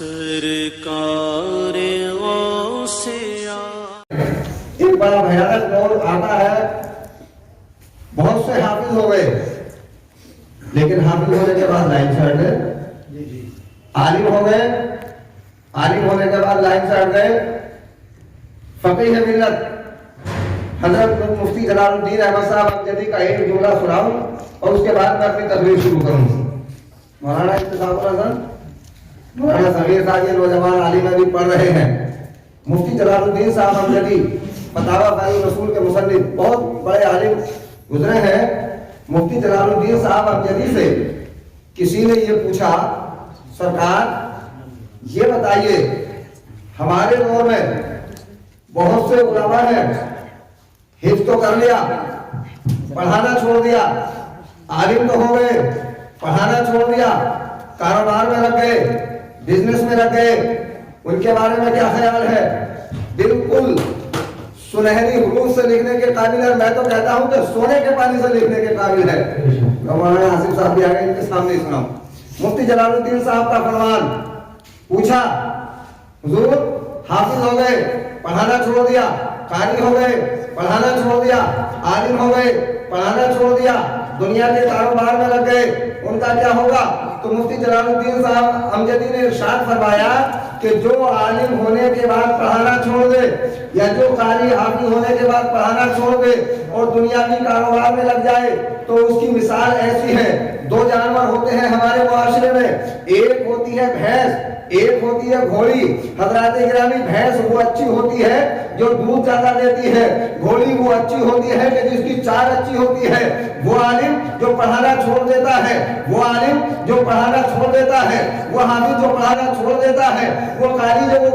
سرکار غوث ایک بڑا بھیانک دور آتا ہے، بہت سے حافظ ہو گئے، لیکن حافظ ہونے کے بعد لائن سے ہٹ گئے، عالم ہو گئے، عالم ہونے کے بعد لائن سے ہٹ گئے، فقیہ ملت حضرت مفتی جلال الدین احمد صاحب ابجدی کا ایک جملہ سناؤں اور اس کے بعد میں اپنی تقریر شروع کروں۔ مولانا انتصاب الحسن، مولانا سمیر صاحب یہ نوجوان عالم بھی پڑھ رہے ہیں، مفتی جلال الدین صاحب ابجدی فتاوی فضائل رسول کے مصنف بہت بڑے عالم گزرے ہیں۔ مفتی جلال الدین صاحب ابجدی سے کسی نے یہ پوچھا، سرکار یہ بتائیے ہمارے دور میں بہت سے علماء ہیں، حفظ تو کر لیا، پڑھانا چھوڑ دیا، عالم تو ہو گئے، پڑھانا چھوڑ دیا، کاروبار میں لگ گئے، بزنس میں لگ گئے، ان کے بارے میں کیا خیال ہے؟ بالکل سنہری حروف سے لکھنے کے قابل ہے، میں تو کہتا ہوں کہ سونے کے پانی سے لکھنے کے قابل ہے۔ مولانا حاسب صاحب بھی آگے ان کے سامنے سناؤں۔ مفتی جلال الدین صاحب کا فرمان، پوچھا حضور حافظ ہو گئے، پڑھانا چھوڑ دیا، قاری ہو گئے، پڑھانا چھوڑ دیا، عالم ہو گئے، پڑھانا چھوڑ دیا، دنیا کے کاروبار میں لگ گئے، ان کا کیا ہوگا؟ تو مفتی جلال الدین صاحب امجدی نے ارشاد فرمایا کہ جو عالم ہونے کے بعد پڑھانا چھوڑ دے یا جو قاری حافظ ہونے کے بعد پڑھانا چھوڑ دے اور دنیا کی کاروبار میں لگ جائے تو اس کی مثال ایسی ہے، دو جانور ہوتے ہیں ہمارے معاشرے میں، ایک ہوتی ہے بھینس، ایک ہوتی ہے گھوڑی۔ حضرات گرامی، بھینس وہ اچھی ہوتی ہے جو دودھ زیادہ دیتی ہے، گھوڑی وہ اچھی ہوتی ہے کہ جس کی چال اچھی ہوتی ہے۔ وہ عالم جو پڑھانا چھوڑ دیتا ہے، وہ عالم جو پڑھانا چھوڑ دیتا ہے، وہ حافظ جو پڑھانا چھوڑ دیتا ہے، وہ قاری جو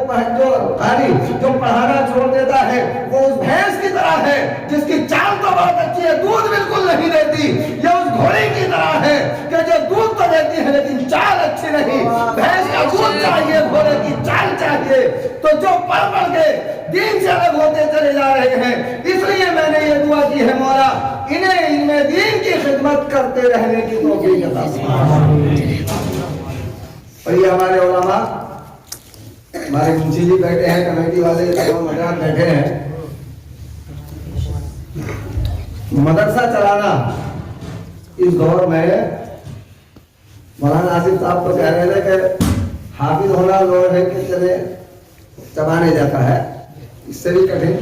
پڑھانا چھوڑ دیتا ہے، وہ اس بھینس کی طرح ہے جس کی چال تو بہت اچھی ہے، دودھ بالکل نہیں دیتی، یا اس گھوڑی کی طرح ہے کہ جو دودھ تو دیتی ہے لیکن چال اچھی نہیں۔ بھینس کا دودھ چاہیے، گھوڑے کی چال چاہیے۔ تو جو پڑھ پڑھ کے دین سے الگ ہوتے چلے جا رہے ہیں، اس لیے میں نے یہ دعا کی ہے، مولا انہیں علم دین کی خدمت کرتے رہنے کی توفیق عطا فرما۔ اور یہ ہمارے علماء، ہمارے منشی جی بیٹھے ہیں، کمیٹی والے تمام حضرات بیٹھے ہیں۔ مدرسہ چلانا اس دور میں، مولانا آصف صاحب تو کہہ رہے تھے کہ حافظ ہونا لوہے کی طرح چبانے جاتا ہے، اس سے بھی کٹھن۔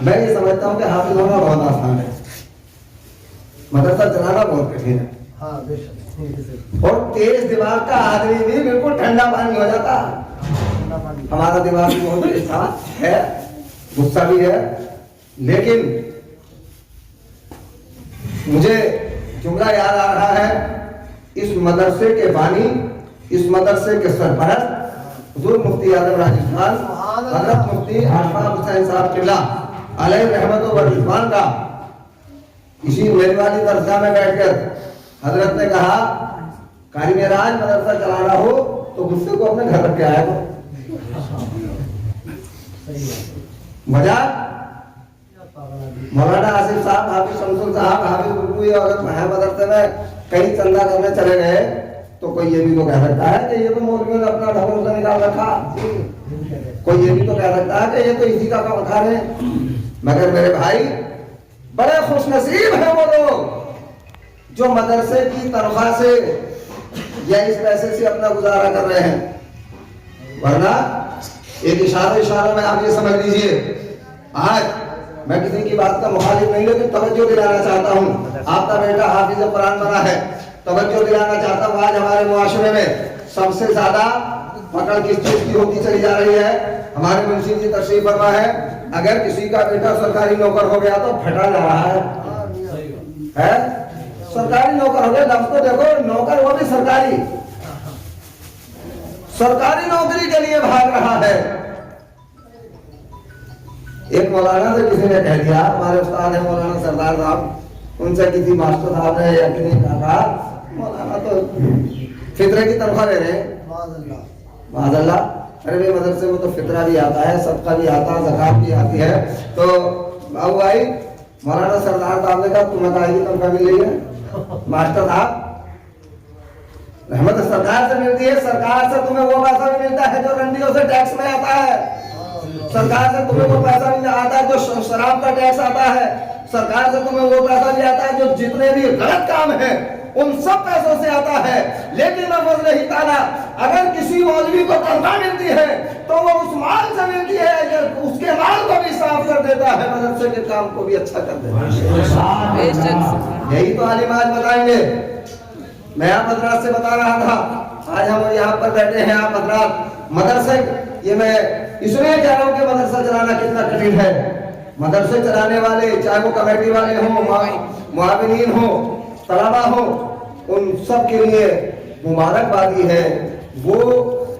میں یہ سمجھتا ہوں کہ حافظ ہونا بہت آسان ہے، مدرسہ چلانا بہت کٹھن ہے۔ اور تیز دماغ کا آدمی بھی بالکل ٹھنڈا پانی ہو جاتا ہے۔ ہمارا دماغ بھی بہت تیز ہے، غصہ بھی ہے، لیکن مجھے جملہ یاد آ رہا ہے، اس مدرسے کے بانی، اس مدرسے کے سرپرست حضور مفتی اعظم راجستھان حضرت مفتی آشفاق حسین صاحب قبلہ علیہ رحمت و رضوان کا اسی میری والی درسگاہ میں بیٹھ کر حضرت نے کہا، قاری معراج مدرسہ چلانا ہو تو غصے کو اپنے گھر رکھ کے آیا کرو۔ وجہ مولانا آصف صاحب، حافظ شمسل صاحب، حافظ بلبوئی اگر مدرسے میں کہیں چندہ کرنے چلے گئے تو کوئی یہ بھی تو کہہ سکتا ہے کہ یہ تو مولویوں نے اپنا ڈھول سے نکال رکھا، کوئی یہ بھی تو کہہ سکتا ہے کہ یہ تو اسی کا کھا رہے ہیں۔ مگر میرے بھائی، بڑے خوش نصیب ہیں وہ لوگ جو مدرسے کی تنخواہ سے یا اس پیسے سے اپنا گزارا کر رہے ہیں، ورنہ ایک اشارہ میں آپ یہ سمجھ لیجئے، آج میں کسی کی بات کا مخالف نہیں، لیکن توجہ دلانا چاہتا ہوں، آپ کا بیٹا حافظ قرآن بنا ہے، توجہ دلانا چاہتا ہوں، آج ہمارے معاشرے میں سب سے زیادہ پکڑ کس چیز کی ہوتی چلی جا رہی ہے؟ ہمارے منشی جی تشریف فرما ہے، اگر کسی کا بیٹا سرکاری نوکر ہو گیا تو پھٹا جا رہا ہے، سرکاری نوکر ہو گیا، لفظ تو دیکھو، نوکر وہ بھی سرکاری نوکری کے لیے بھاگ رہا ہے۔ ایک مولانا سے کسی نے کہہ دیا، ہمارے استاد ہیں مولانا سردار صاحب، ان سے کسی ماسٹر صاحب نے یا کسی نے کہا، مولانا تو فطرے کی تنخواہ لے رہے ہیں، معاذ اللہ۔ ارے بھائی مدرسے میں تو فطرہ بھی آتا ہے، صدقہ بھی آتا ہے، زکات بھی آتی ہے۔ تو بابو بھائی، مولانا سردار صاحب نے کہا تمہیں کہا یہ تنخواہ مل رہی ہے؟ ماسٹر صاحب رحمت سرکار سے ملتی ہے. سرکار سے تمہیں وہ پیسہ بھی ملتا ہے جو رنڈیوں سے ٹیکس میں آتا ہے. سرکار سے تمہیں وہ پیسہ بھی آتا ہے جو شراب کا ٹیکس آتا ہے. سرکار سے تمہیں وہ پیسہ بھی آتا ہے جو جتنے بھی غلط کام ہیں ان سب پیسوں سے آتا ہے. لیکن بفضل ہی تعالیٰ اگر کسی مولوی کو تنخواہ ملتی ہے تو وہ اس مال سے ملتی ہے کہ اس کے مال کو بھی صاف کر دیتا ہے, مدرسے کے کام کو بھی اچھا کر دیتا ہے. یہی تو عالم آج بتائیں گے. میں آپ حضرات سے بتا رہا تھا, آج ہم یہاں پر بیٹھے ہیں آپ حضرات مدرسے, یہ میں اس لیے کہہ رہا ہوں کہ مدرسہ چلانا کتنا کٹھن ہے. مدرسے چلانے والے چاہے وہ کمیٹی والے ہوں, معاونین ہوں, طلبا ہوں, ان سب کے لیے مبارکبادی ہے. وہ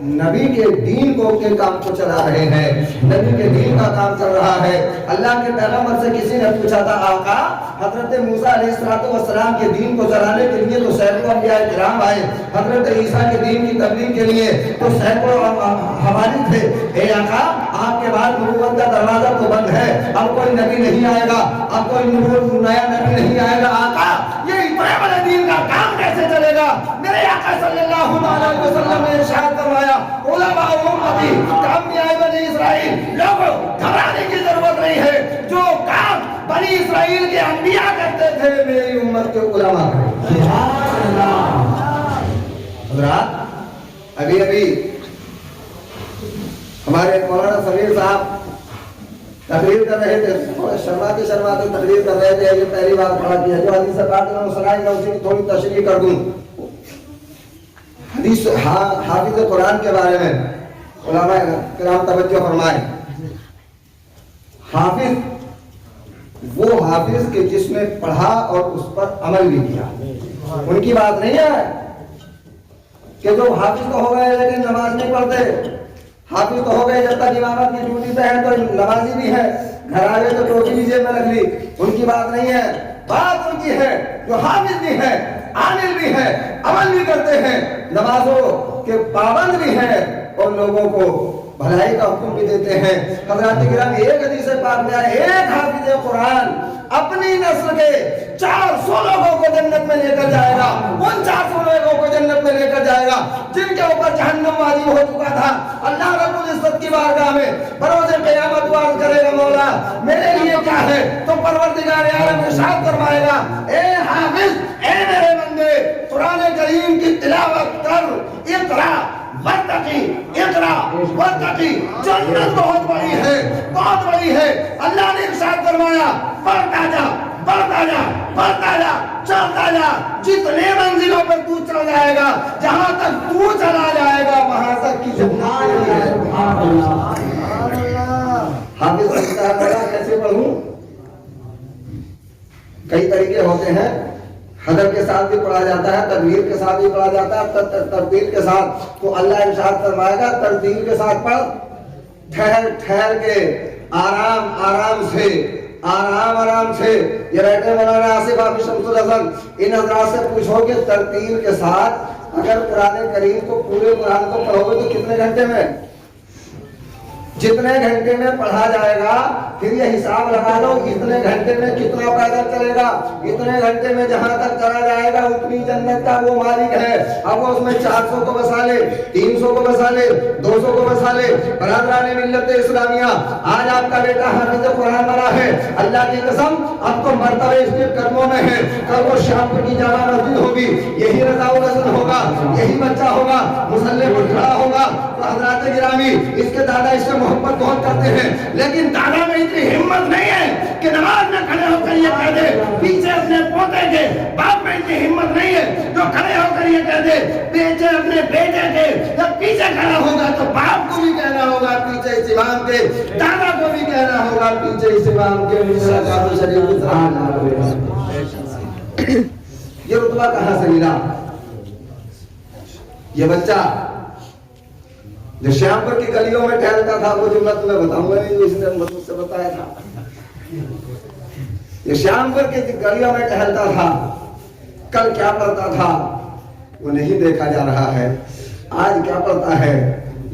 نبی کے دین کے کام کو چلا رہے ہیں, نبی کے دین کا کام چل رہا ہے. اللہ کے پیغمبر سے کسی نے پوچھا تھا آقا حضرت موسیٰ علیہ السلام کے دین کو چلانے کے لیے تو سینکڑوں انبیاء کرام آئے, حضرت عیسیٰ کے دین کی تبلیغ کے لیے تو سینکڑوں حوالی تھے. اے آقا آپ کے بعد نبوت کا دروازہ تو بند ہے, اب کوئی نبی نہیں آئے گا, اب کوئی نیا نبی نہیں آئے گا. آقا یہ اتنے بڑے دین کا کام کیسے چلے گا؟ میرے آقا صلی اللہ علیہ وسلم نے ارشاد فرمایا علماء امتی کامیاب بنی اسرائیل, لوگوں گھبرانے کی ضرورت نہیں ہے. جو کام بنی اسرائیل کے انبیاء کرتے تھے میری امت کے علماء کریں. حضرات ابھی ہمارے مولانا سمیر صاحب تقریر کر رہے تھے, شرماتے تقریر کر رہے تھے. یہ پہلی بار پڑھا کیا جو حدیث پاک میں سنائی میں اسی کی تھوڑی تشریح کر دوں. حدیث حافظ قرآن کے بارے میں علماء کرام توجہ فرمائیں. حافظ وہ حافظ کے جس نے پڑھا اور اس پر عمل بھی کیا. ان کی بات نہیں ہے کہ جو حافظ تو ہو گئے لیکن نماز نہیں پڑھتے, حافظ تو ہو گئے جب تک امامت کی ڈیوٹی پہ ہے تو نمازی بھی ہے, گھر آئے تو ٹوپی بھی جیب میں رکھ لی. ان کی بات نہیں ہے. بات ان کی ہے جو حافظ بھی ہے, عامل بھی ہے, عمل بھی کرتے ہیں, نمازوں کے پابند بھی ہیں اور لوگوں کو بھلائی کا حکم بھی دیتے ہیں. حضرات کرام ایک حدیث پاک میں آئے ایک حافظ قرآن اپنی نسل کے 400 لوگوں کو جنت میں لے کر جائے گا. ان 400 لوگوں کو جنت میں لے کر جائے گا جن کے اوپر جہنم واجب ہو چکا تھا. اللہ رب العزت کی بارگاہ میں بروز قیامت عرض کرے گا مولا میرے لیے کیا ہے, تو پروردگار عالم ارشاد فرمائے گا اے حافظ, اے میرے بندے قرآن کریم کی تلاوت کر, اقرا ورتقی, اقرا ورتقی. جنت بہت بڑی ہے, بہت بڑی ہے. اللہ نے ارشاد فرمایا بڑھتا جا, بڑھتا جا, بڑھتا جا, چلتا جا. جتنے منزلوں پر تو چل جائے گا, جہاں تک تو چلا جائے گا وہاں تک کی جنت ہے. حافظ کیسے پڑھوں؟ کئی طریقے ہوتے ہیں. حضر کے ساتھ بھی پڑھا جاتا ہے, تدبیر کے ساتھ بھی پڑھا جاتا ہے, ترتیل کے ساتھ. تو اللہ ارشاد فرمائے گا ترتیل کے ساتھ پڑھ, ٹھہر ٹھہر کے, آرام آرام سے, آرام آرام سے. یہ بیٹھے مولانا آصف حافظ شمس الحسن, ان حضرات سے پوچھو کہ ترتیل کے ساتھ اگر قرآن کریم کو پورے قرآن کو پڑھو گے تو کتنے گھنٹے میں, جتنے گھنٹے میں پڑھا جائے گا پھر یہ حساب لگا لو اتنے گھنٹے میں کتنا پیدل چلے گا. اتنے گھنٹے میں جہاں تک چلا جائے گا اتنی جنت کا وہ مالک ہے. اب وہ اس میں 400 کو بسا لے, 300 کو بسا لے, 200 کو بسا لے. برادران ملت اسلامیہ آج آپ کا بیٹا حافظ قرآن بنا ہے, اللہ کی قسم اب تو مرتبہ اس کے قدموں میں ہے. کل وہ شام کی جامع مسجد ہوگی, یہی رضا الحسن ہوگا, یہی بچہ ہوگا, مصلی پر کھڑا ہوگا. تو حضرات گرامی اس کے دادا اس سے محبت بہت کرتے ہیں, لیکن دادا میں اتنی ہمت نہیں ہے کہ نماز میں کھڑے ہو کر یہ کہہ دے پیچھے اپنے پوتے کے. باپ میں اتنی ہمت نہیں ہے جو کھڑے ہو کر یہ کہہ دے پیچھے اپنے بیٹے کے. جب پیچھے کھڑا ہوگا تو باپ کو بھی کہنا ہوگا پیچھے اس امام کے, دادا کو بھی کہنا ہوگا پیچھے اس امام کے. یہ رتبہ کہاں سے ملا؟ یہ بچہ جو شیام پور کی گلیوں میں ٹہلتا تھا, وہ جملہ تمہیں بتاؤں گا نہیں جو اس نے مجھ سے بتایا تھا. یہ شیام پور کی گلیوں میں ٹہلتا تھا, کل کیا پڑھتا تھا وہ نہیں دیکھا جا رہا ہے, آج کیا پڑھتا ہے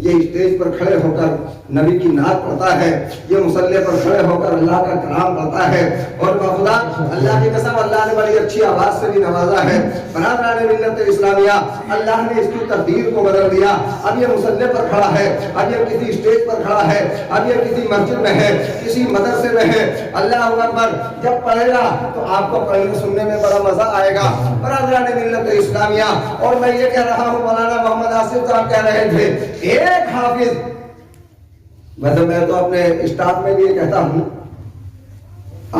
یہ اسٹیج پر کھڑے ہو کر نبی کی نعت پڑھتا ہے، یہ مصلی پر کھڑے ہو کر اللہ کا کلام پڑھتا ہے، اور بخدا اللہ کی قسم اللہ نے بڑی اچھی آواز سے بھی نوازا ہے۔ برادران ملت اسلامیہ، اللہ نے اس کی تقدیر کو بدل دیا۔ اب یہ مصلی پر کھڑا ہے، اب یہ کسی اسٹیج پر کھڑا ہے، اب یہ کسی مسجد میں ہے، کسی مدرسے میں ہے۔ اللہ اکبر جب پڑھے گا تو آپ کو پڑھنے سننے میں بڑا مزہ آئے گا۔ برادران ملت اسلامیہ، اور میں یہ کہہ رہا ہوں، مولانا محمد آصف صاحب کہہ رہے تھے، ایک حافظ، مطلب میں تو اپنے اسٹاف میں بھی یہ کہتا ہوں،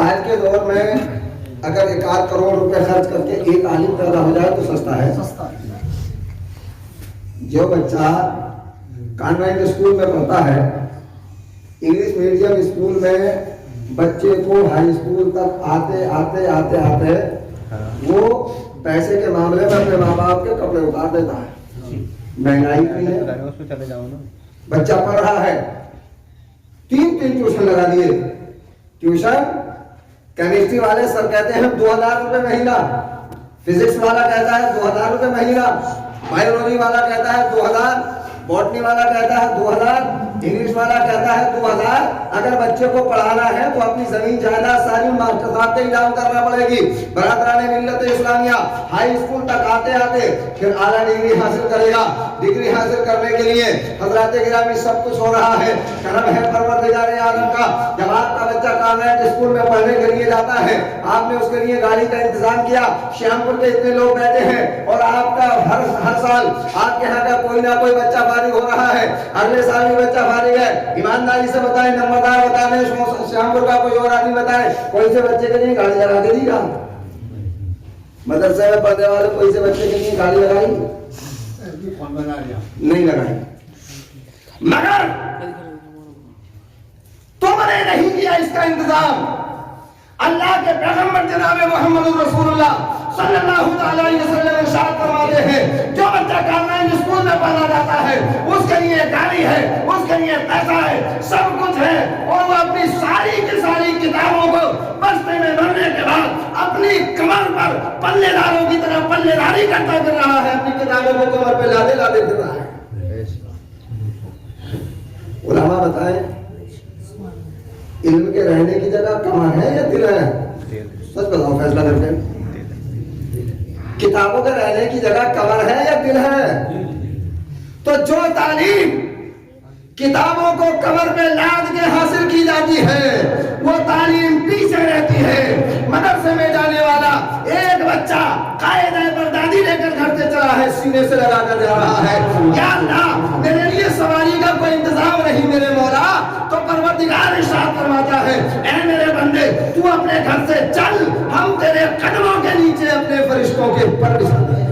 آج کے دور میں اگر 1 کروڑ روپے خرچ کر کے ایک عالم پیدا ہو جائے تو سستا ہے۔ جو بچہ کانوینٹ اسکول میں پڑھتا ہے، انگلش میڈیم اسکول میں بچے کو ہائی اسکول تک آتے آتے آتے آتے وہ پیسے کے معاملے میں اپنے ماں باپ کے کپڑے اتار دیتا ہے۔ مہنگائی کی ہے، بچہ پڑھ رہا ہے، 3 ٹیوشن لگا دیے۔ ٹیوشن کیمسٹری والے سر کہتے ہیں 2000 روپے مہینہ، فزکس والا کہتا ہے 2000 روپے مہینہ، بایولوجی والا کہتا ہے 2000، بوٹنی والا کہتا ہے 2000، انگلش والا کہتا ہے 2000۔ اگر بچے کو پڑھانا ہے تو اپنی زمین جائیداد ساری ماسٹر صاحب کے انتظام کرنا پڑے گی۔ برادران ملت اسلامیہ، ہائی اسکول تک آتے آتے پھر اعلیٰ ڈگری حاصل کرے گا۔ ڈگری حاصل کرنے کے لیے حضرات گرامی سب کچھ ہو رہا ہے، کرم ہے پروردگار عالم کا۔ جب آپ کا بچہ کانوینٹ اسکول میں پڑھنے کے لیے جاتا ہے، آپ نے اس کے لیے گاڑی کا انتظام کیا، شیام پور کے اتنے لوگ بیٹھے ہیں، اور آپ کا ہر سال آپ کے یہاں کا کوئی نہ کوئی بچہ فارغ ہو رہا ہے، اگلے سال بھی بچہ فارغ ہے۔ ایمانداری سے بتائیں، نمبردار بتائیں، شیام پور کا کوئی اور آدمی بتائیں، کوئی سے بچے کے لیے گاڑی لگا کے دی گا؟ مدرسے میں پڑھنے والے کوئی سے بچے کے لیے گاڑی لگائی؟ نہیں لگائی۔ مگر تم نے نہیں کیا اس کا انتظام۔ اللہ کے پیغمبر جناب محمد رسول اللہ صلی اللہ علیہ وسلم ارشاد فرماتے ہیں، جو بچہ کانوینٹ اسکول میں پڑھا جاتا ہے اس کے لیے گاڑی ہے، اس کے لیے پیسہ ہے، سب کچھ ہے، اور وہ اپنی ساری کی ساری کتابوں کو بستے میں بھرنے کے بعد اپنی کمر پر پلے داروں کی طرح پلے داری کرتا پھر رہا ہے، اپنی کتابوں کو کمر پہ لادے لادے پھر رہا ہے۔ علماء بتائیں، علم کے رہنے کی جگہ کمر ہے یا دل ہے؟ سچ بتاؤ، فیصلہ کرتے ہیں۔ کتابوں کے رہنے کی جگہ کمر ہے یا دل ہے؟ تو جو تعلیم کتابوں کو کمر پہ لاد کے حاصل کی جاتی ہے وہ تعلیم پیچھے رہتی ہے۔ مدرسے میں جانے والا ایک بچہ قاعدہ بغدادی لے کر گھر سے چلا ہے، سینے سے لگا کر جا رہا ہے، یا اللہ میرے لیے سواری کا کوئی انتظام نہیں میرے مولا، تو پروردگار ارشاد فرماتا ہے، اے میرے بندے تو اپنے گھر سے چل، ہم تیرے قدموں کے نیچے اپنے فرشتوں کے پر بچھا دیں۔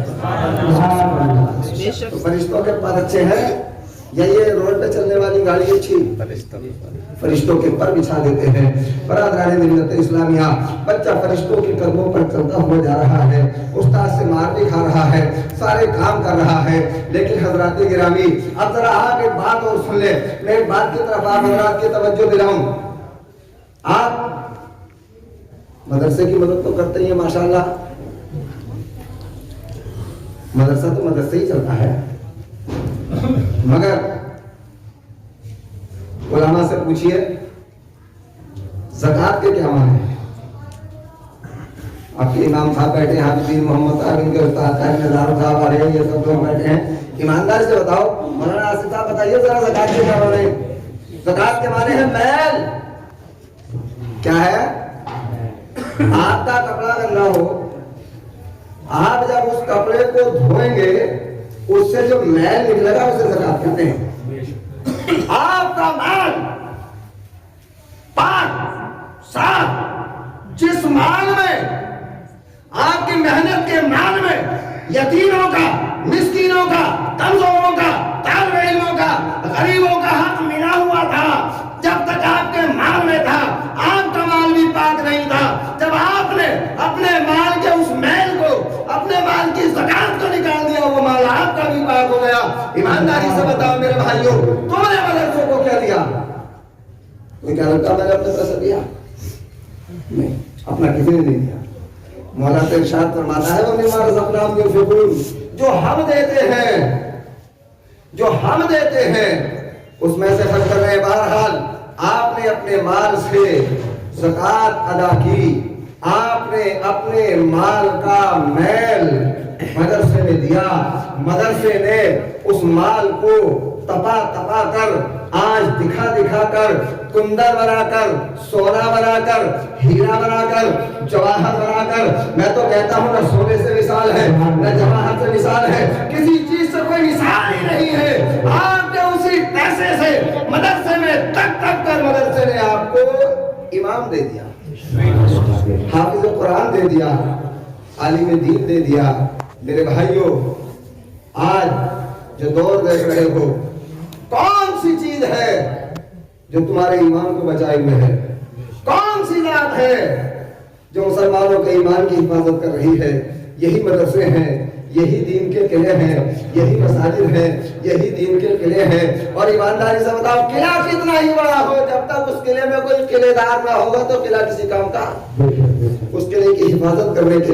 تو فرشتوں کے پر اچھے ہیں یا یہ روڈ پہ چلنے والی گاڑی اچھی؟ فرشتوں کے پر بچھا دیتے ہیں۔ برادران ملت اسلامیہ، بچہ فرشتوں کے قدموں پر چلتا ہوا جا رہا ہے، استاد سے مار بھی کھا رہا ہے، سارے کام کر رہا ہے، لیکن حضرات گرامی اب ذرا آپ ایک بات اور سن لیں، میں ایک بات کی طرف آپ حضرات کی توجہ دلاؤں۔ آپ مدرسے کی مدد تو کرتے ہیں ماشاءاللہ، مدرسہ تو مدرسے ہی چلتا ہے، مگر علماء سے پوچھئے زکوٰۃ کے کیا معنی ہیں؟ آپ کے امام صاحب بیٹھے ہیں، حافظ محمد صاحب، ان کے استاد نظار صاحب آ رہے ہیں، یہ سب لوگ بیٹھے ہیں، ایمانداری سے بتاؤ، مولانا آصف صاحب بتائیے ذرا زکوٰۃ کے کیا معنی ہیں؟ زکوٰۃ کے معنی ہے میل۔ کیا ہے؟ آپ کا کپڑا گندا ہو، آپ جب اس کپڑے کو دھوئیں گے اس سے جو میل نکلے گا اسے زکوٰۃ کہتے ہیں۔ آپ کا مال پاک صاف، جس مال میں آپ کی محنت کے مال میں یتیموں کا، مسکینوں کا، کمزوروں کا، طالب علموں کا، غریبوں کا حق ملا ہوا تھا، جب تک آپ کے مال میں تھا آپ کا مال بھی پاک نہیں تھا۔ جب آپ نے اپنے مال کے اس میل کو، اپنے مال کی زکوٰۃ کو نکال دیا، وہ مال آپ کا بھی پاک ہو گیا۔ ایمانداری سے بتاؤ میرے بھائیوں، تم نے مدرسوں کو کیا دیا؟ کوئی کیا لگتا میں نے اپنے پیسے دیا؟ نہیں، اپنا کسی نے نہیں دیا۔ مولا تو ارشاد فرماتا ہے وَمِمَّا رَزَقْنَاهُمْ يُنْفِقُونَ، جو ہم دیتے ہیں جو ہم دیتے ہیں اس میں سے خرچ کر رہے ہیں. بہرحال آپ نے اپنے مال سے زکات ادا کی, آپ نے اپنے مال کا میل مدرسے میں دیا, مدرسے نے اس مال کو تپا تپا کر, آج دکھا دکھا کر, کندر بنا کر, سونا بنا کر, ہیرا بنا کر, جواہر بنا کر, میں تو کہتا ہوں نہ سونے سے مثال ہے نہ جواہر سے مثال ہے, کسی چیز سے کوئی مثال ہی نہیں ہے. آپ نے اسی پیسے سے مدرسے میں تک تک کر مدرسے نے آپ کو امام دے دیا, حافظ قرآن دے دیا, عالم دین دے دیا. میرے بھائیوں, آج جو دور دیکھ رہے ہو, کون سی چیز ہے جو تمہارے ایمان کو بچائے ہوئے ہے؟ کون سی ذات ہے جو مسلمانوں کے ایمان کی حفاظت کر رہی ہے؟ یہی مدرسے ہیں, یہی دین کے قلعے ہیں, یہی مساجد ہیں, یہی دین کے قلعے ہیں. اور ایمانداری سے بتاؤ, قلعہ کتنا ہی بڑا ہو, جب تک اس قلعے میں کوئی قلعے دار نہ ہوگا تو قلعہ کسی کام کا. اس قلعے کی حفاظت کرنے کے